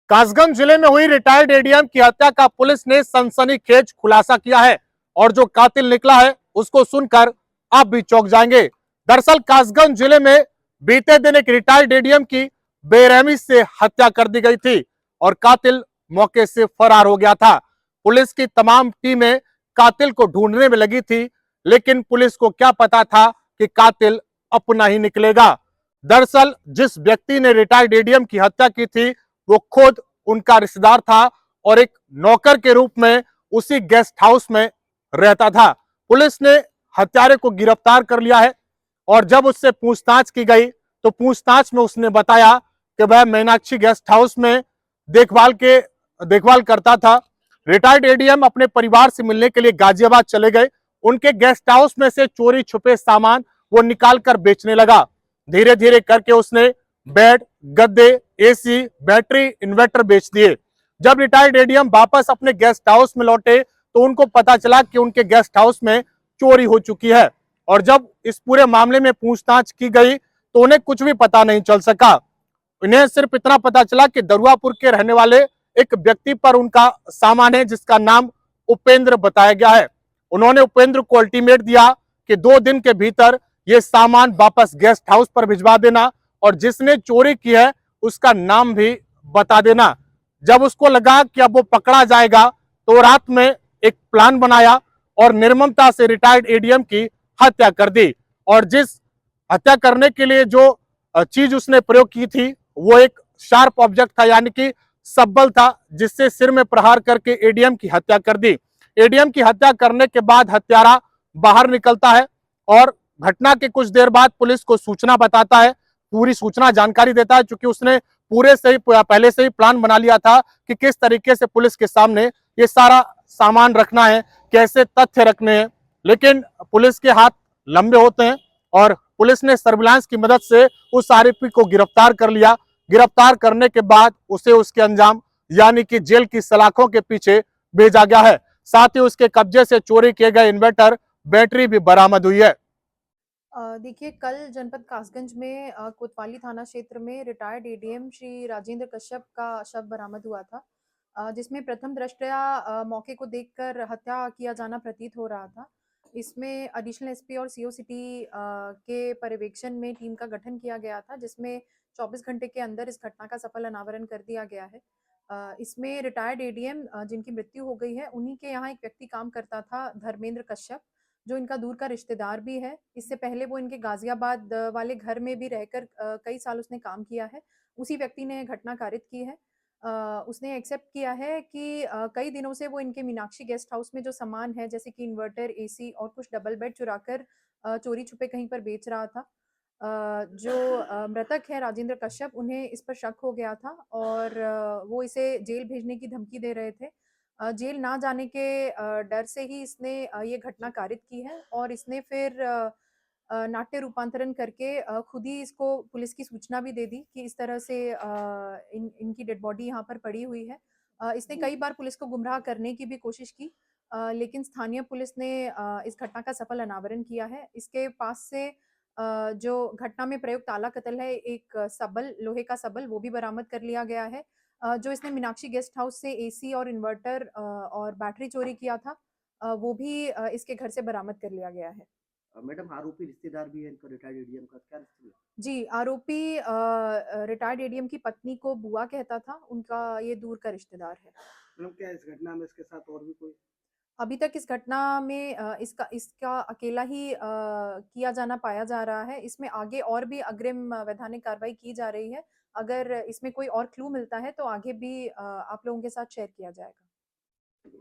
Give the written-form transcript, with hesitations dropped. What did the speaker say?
कासगंज जिले में हुई रिटायर्ड एडीएम की हत्या का पुलिस ने सनसनीखेज खुलासा किया है और जो कातिल निकला है उसको सुनकर आप भी चौंक जाएंगे। दरअसल कासगंज जिले में बीते दिन एक रिटायर्ड एडीएम की बेरहमी से हत्या कर दी गई थी और कातिल मौके से फरार हो गया था। पुलिस की तमाम टीमें कातिल को ढूंढने में लगी थी, लेकिन पुलिस को क्या पता था कि कातिल अपना ही निकलेगा। दरअसल जिस व्यक्ति ने रिटायर्ड एडीएम की हत्या की थी वो खुद उनका रिश्तेदार था और एक नौकर के रूप में उसी गेस्ट हाउस में रहता था। पुलिस ने हत्यारे को गिरफ्तार कर लिया है और जब उससे पूछताछ की गई तो पूछताछ में उसने बताया कि वह मीनाक्षी गेस्ट हाउस में देखभाल करता था। रिटायर्ड एडीएम अपने परिवार से मिलने के लिए गाजियाबाद चले गए। उनके गेस्ट हाउस में से चोरी छुपे सामान वो निकाल कर बेचने लगा। धीरे धीरे करके उसने बेड, गद्दे, एसी, बैटरी, इन्वर्टर बेच दिए। जब रिटायर्ड एडीएम वापस अपने गेस्ट हाउस में लौटे तो उनको पता चला कि उनके गेस्ट हाउस में चोरी हो चुकी है और जब इस पूरे मामले में पूछताछ की गई तो उन्हें कुछ भी पता नहीं चल सका। उन्हें सिर्फ इतना पता चला कि दरुआपुर के रहने वाले एक व्यक्ति पर उनका सामान है जिसका नाम उपेंद्र बताया गया है। उन्होंने उपेंद्र को अल्टीमेट दिया कि 2 दिन के भीतर ये सामान वापस गेस्ट हाउस पर भिजवा देना और जिसने चोरी की है उसका नाम भी बता देना। जब उसको लगा कि अब वो पकड़ा जाएगा तो रात में एक प्लान बनाया और निर्ममता से रिटायर्ड एडीएम की हत्या कर दी। और जिस हत्या करने के लिए जो चीज उसने प्रयोग की थी वो एक शार्प ऑब्जेक्ट था, यानी कि सब्बल था, जिससे सिर में प्रहार करके एडीएम की हत्या कर दी। एडीएम की हत्या करने के बाद हत्यारा बाहर निकलता है और घटना के कुछ देर बाद पुलिस को सूचना बताता है, पूरी सूचना जानकारी देता है, क्योंकि उसने पहले से ही प्लान बना लिया था कि किस तरीके से पुलिस के सामने ये सारा सामान रखना है, कैसे तथ्य रखने हैं। लेकिन पुलिस के हाथ लंबे होते हैं और पुलिस ने सर्विलांस की मदद से उस आरोपी को गिरफ्तार कर लिया। गिरफ्तार करने के बाद उसे उसके अंजाम यानी कि जेल की सलाखों के पीछे भेजा गया है। साथ ही उसके कब्जे से चोरी किए गए इन्वर्टर, बैटरी भी बरामद हुई है। देखिए, कल जनपद कासगंज में कोतवाली थाना क्षेत्र में रिटायर्ड एडीएम श्री राजेंद्र कश्यप का शव बरामद हुआ था, जिसमें प्रथम दृष्टया मौके को देखकर हत्या किया जाना प्रतीत हो रहा था। इसमें एडिशनल एसपी और सीओ सिटी के पर्यवेक्षण में टीम का गठन किया गया था, जिसमें 24 घंटे के अंदर इस घटना का सफल अनावरण कर दिया गया है। इसमें रिटायर्ड एडीएम जिनकी मृत्यु हो गई है, उन्हीं के यहाँ एक व्यक्ति काम करता था, धर्मेंद्र कश्यप, जो इनका दूर का रिश्तेदार भी है। इससे पहले वो इनके गाजियाबाद वाले घर में भी रहकर कई साल उसने काम किया है। उसी व्यक्ति ने घटना कारित की है। उसने एक्सेप्ट किया है कि कई दिनों से वो इनके मीनाक्षी गेस्ट हाउस में जो सामान है, जैसे कि इन्वर्टर, एसी और कुछ डबल बेड चुराकर चोरी छुपे कहीं पर बेच रहा था। जो मृतक है राजेंद्र कश्यप, उन्हें इस पर शक हो गया था और वो इसे जेल भेजने की धमकी दे रहे थे। जेल ना जाने के डर से ही इसने ये घटना कारित की है और इसने फिर नाट्य रूपांतरण करके खुद ही इसको पुलिस की सूचना भी दे दी कि इस तरह से इनकी डेड बॉडी यहाँ पर पड़ी हुई है। इसने कई बार पुलिस को गुमराह करने की भी कोशिश की, लेकिन स्थानीय पुलिस ने इस घटना का सफल अनावरण किया है। इसके पास से जो घटना में प्रयुक्त ताला कतल है, एक सबल, लोहे का सबल, वो भी बरामद कर लिया गया है। जो इसने मीनाक्षी गेस्ट हाउस से एसी और इन्वर्टर और बैटरी चोरी किया था, वो भी इसके घर से बरामद कर लिया गया है। मैडम, आरोपी रिश्तेदार भी है इनका रिटायर्ड एडीएम का, क्या रिश्ते? जी, आरोपी रिटायर्ड एडीएम की पत्नी को बुआ कहता था, उनका ये दूर का रिश्तेदार है। मैडम, क्या इस घटना में इसके साथ और भी कोई? अभी तक इस घटना में इसका इसका अकेला ही किया जाना पाया जा रहा है। इसमें आगे और भी अग्रिम वैधानिक कार्रवाई की जा रही है। अगर इसमें कोई और क्लू मिलता है तो आगे भी आप लोगों के साथ शेयर किया जाएगा।